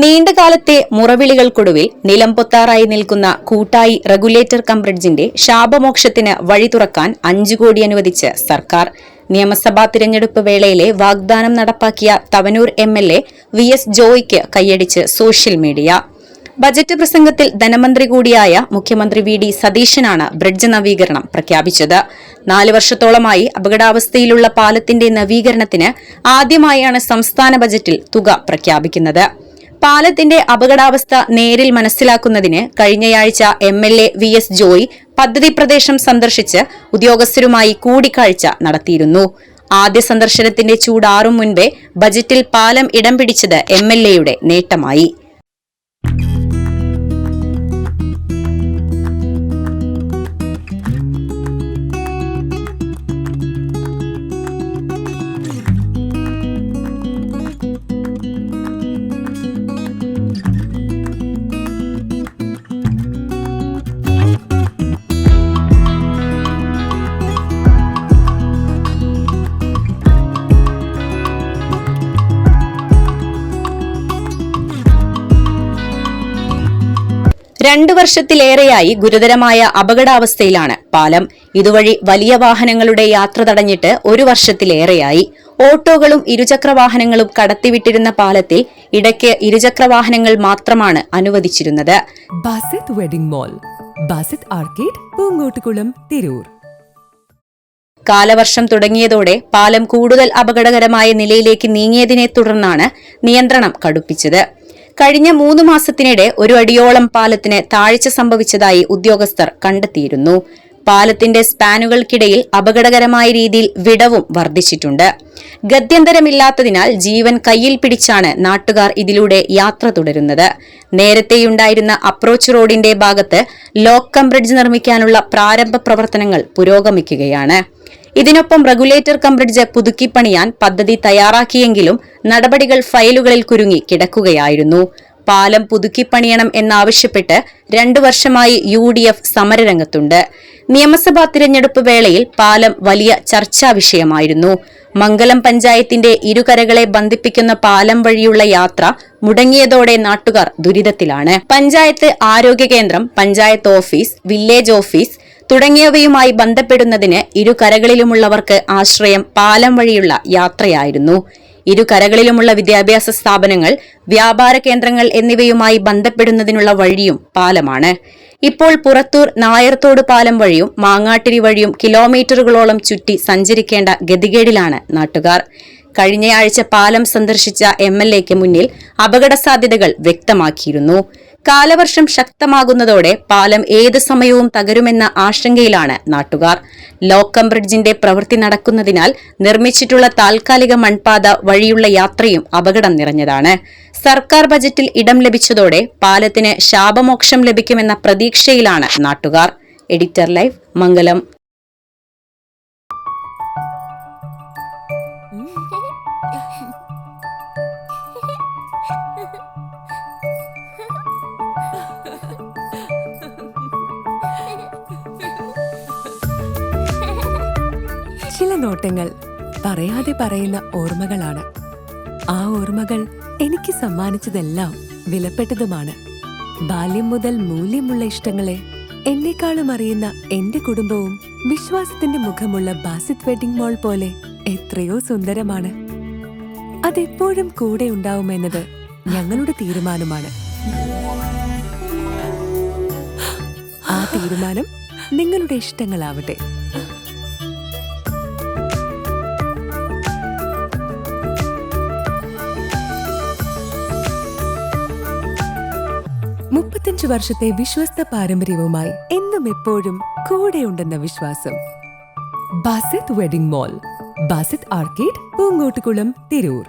നീണ്ടകാലത്തെ മുറവിളികൾക്കൊടുവിൽ നിലംപൊത്താറായി നിൽക്കുന്ന കൂട്ടായി regulator cum ബ്രിഡ്ജിന്റെ ശാപമോക്ഷത്തിന് വഴി തുറക്കാൻ 5 കോടി അനുവദിച്ച് സർക്കാർ. നിയമസഭാ തിരഞ്ഞെടുപ്പ് വേളയിലെ വാഗ്ദാനം നടപ്പാക്കിയ തവനൂർ MLA VS ജോയിക്ക് കൈയടിച്ച് സോഷ്യൽ മീഡിയ. ബജറ്റ് പ്രസംഗത്തിൽ ധനമന്ത്രി കൂടിയായ മുഖ്യമന്ത്രി VD സതീശനാണ് ബ്രിഡ്ജ് നവീകരണം പ്രഖ്യാപിച്ചത്. 4 വർഷത്തോളമായി അപകടാവസ്ഥയിലുള്ള പാലത്തിന്റെ നവീകരണത്തിന് ആദ്യമായാണ് സംസ്ഥാന ബജറ്റിൽ തുക പ്രഖ്യാപിക്കുന്നത്. പാലത്തിന്റെ അപകടാവസ്ഥ നേരിൽ മനസ്സിലാക്കുന്നതിന് കഴിഞ്ഞയാഴ്ച MLA VS ജോയ് പദ്ധതി പ്രദേശം സന്ദർശിച്ച് ഉദ്യോഗസ്ഥരുമായി കൂടിക്കാഴ്ച നടത്തിയിരുന്നു. ആദ്യ സന്ദർശനത്തിന്റെ ചൂടാറും മുൻപേ ബജറ്റിൽ പാലം ഇടം പിടിച്ചത് MLAയുടെ നേട്ടമായി. രണ്ടു വർഷത്തിലേറെയായി ഗുരുതരമായ അപകടാവസ്ഥയിലാണ് പാലം. ഇതുവഴി വലിയ വാഹനങ്ങളുടെ യാത്ര തടഞ്ഞിട്ട് 1 വർഷത്തിലേറെയായി. ഓട്ടോകളും ഇരുചക്രവാഹനങ്ങളും കടത്തിവിട്ടിരുന്ന പാലത്തിൽ ഇടയ്ക്ക് ഇരുചക്രവാഹനങ്ങൾ മാത്രമാണ് അനുവദിച്ചിരുന്നത്. Basith wedding mall, Basith arcade, Poongottukulam, Tirur. കാലവർഷം തുടങ്ങിയതോടെ പാലം കൂടുതൽ അപകടകരമായ നിലയിലേക്ക് നീങ്ങിയതിനെ തുടർന്നാണ് നിയന്ത്രണം കടുപ്പിച്ചത്. കഴിഞ്ഞ 3 മാസത്തിനിടെ 1 അടിയോളം പാലത്തിന് താഴ്ച സംഭവിച്ചതായി ഉദ്യോഗസ്ഥർ കണ്ടെത്തിയിരുന്നു. പാലത്തിന്റെ സ്പാനുകൾക്കിടയിൽ അപകടകരമായ രീതിയിൽ വിടവും വർദ്ധിച്ചിട്ടുണ്ട്. ഗത്യന്തരമില്ലാത്തതിനാൽ ജീവൻ കയ്യിൽ പിടിച്ചാണ് നാട്ടുകാർ ഇതിലൂടെ യാത്ര തുടരുന്നത്. നേരത്തെയുണ്ടായിരുന്ന അപ്രോച്ച് റോഡിന്റെ ഭാഗത്ത് ലോക്ക് കം ബ്രിഡ്ജ് നിർമ്മിക്കാനുള്ള പ്രാരംഭ പ്രവർത്തനങ്ങൾ പുരോഗമിക്കുകയാണ്. ഇതിനൊപ്പം റെഗുലേറ്റർ കം ബ്രിഡ്ജ് പുതുക്കിപ്പണിയാൻ പദ്ധതി തയ്യാറാക്കിയെങ്കിലും നടപടികൾ ഫയലുകളിൽ കുരുങ്ങി കിടക്കുകയായിരുന്നു. പാലം പുതുക്കിപ്പണിയണം എന്നാവശ്യപ്പെട്ട് 2 വർഷമായി UDF സമരരംഗത്തുണ്ട്. നിയമസഭാ തിരഞ്ഞെടുപ്പ് വേളയിൽ പാലം വലിയ ചർച്ചാ വിഷയമായിരുന്നു. മംഗലം പഞ്ചായത്തിന്റെ ഇരുകരകളെ ബന്ധിപ്പിക്കുന്ന പാലം വഴിയുള്ള യാത്ര മുടങ്ങിയതോടെ നാട്ടുകാർ ദുരിതത്തിലാണ്. പഞ്ചായത്ത് ആരോഗ്യ കേന്ദ്രം, പഞ്ചായത്ത് ഓഫീസ്, വില്ലേജ് ഓഫീസ് തുടങ്ങിയവയുമായി ബന്ധപ്പെടുന്നതിന് ഇരുകരകളിലുമുള്ളവർക്ക് ആശ്രയം പാലം വഴിയുള്ള യാത്രയായിരുന്നു. ഇരുകരകളിലുമുള്ള വിദ്യാഭ്യാസ സ്ഥാപനങ്ങൾ, വ്യാപാര കേന്ദ്രങ്ങൾ എന്നിവയുമായി ബന്ധപ്പെടുന്നതിനുള്ള വഴിയും പാലമാണ്. ഇപ്പോൾ പുറത്തൂർ നായർത്തോട് പാലം വഴിയും മാങ്ങാട്ടിരി വഴിയും കിലോമീറ്ററുകളോളം ചുറ്റി സഞ്ചരിക്കേണ്ട ഗതികേടിലാണ് നാട്ടുകാർ. കഴിഞ്ഞയാഴ്ച പാലം സന്ദർശിച്ച MLAയ്ക്ക് മുന്നിൽ അപകട സാധ്യതകൾ വ്യക്തമാക്കിയിരുന്നു. കാലവർഷം ശക്തമാകുന്നതോടെ പാലം ഏത് സമയവും തകരുമെന്ന ആശങ്കയിലാണ് നാട്ടുകാർ. ലോക്ക് കം ബ്രിഡ്ജിന്റെ പ്രവൃത്തി നടക്കുന്നതിനാൽ നിർമ്മിച്ചിട്ടുള്ള താൽക്കാലിക മൺപാത വഴിയുള്ള യാത്രയും അപകടം നിറഞ്ഞതാണ്. സർക്കാർ ബജറ്റിൽ ഇടം ലഭിച്ചതോടെ പാലത്തിന് ശാപമോക്ഷം ലഭിക്കുമെന്ന പ്രതീക്ഷയിലാണ് നാട്ടുകാർ. എഡിറ്റർ ലൈവ്, മംഗലം. ചില നോട്ടങ്ങൾ പറയാതെ പറയുന്ന ഓർമ്മകളാണ്. ആ ഓർമ്മകൾ എനിക്ക് സമ്മാനിച്ചതെല്ലാം വിലപ്പെട്ടതുമാണ്. ബാല്യം മുതൽ മൂല്യമുള്ള ഇഷ്ടങ്ങളെ എന്നെക്കാളും അറിയുന്ന എന്റെ കുടുംബവും വിശ്വാസത്തിന്റെ മുഖമുള്ള ബാസിത് വെഡിംഗ് മോൾ പോലെ എത്രയോ സുന്ദരമാണ്. അതെപ്പോഴും കൂടെ ഉണ്ടാവുമെന്നത് ഞങ്ങളുടെ തീരുമാനമാണ്. ആ തീരുമാനം നിങ്ങളുടെ ഇഷ്ടങ്ങളാവട്ടെ. വർഷത്തെ വിശ്വസ്ത പാരമ്പര്യവുമായി എന്നും എപ്പോഴും കൂടെയുണ്ടെന്ന വിശ്വാസം. Basith wedding mall, Basith arcade, Poongottukulam, Tirur.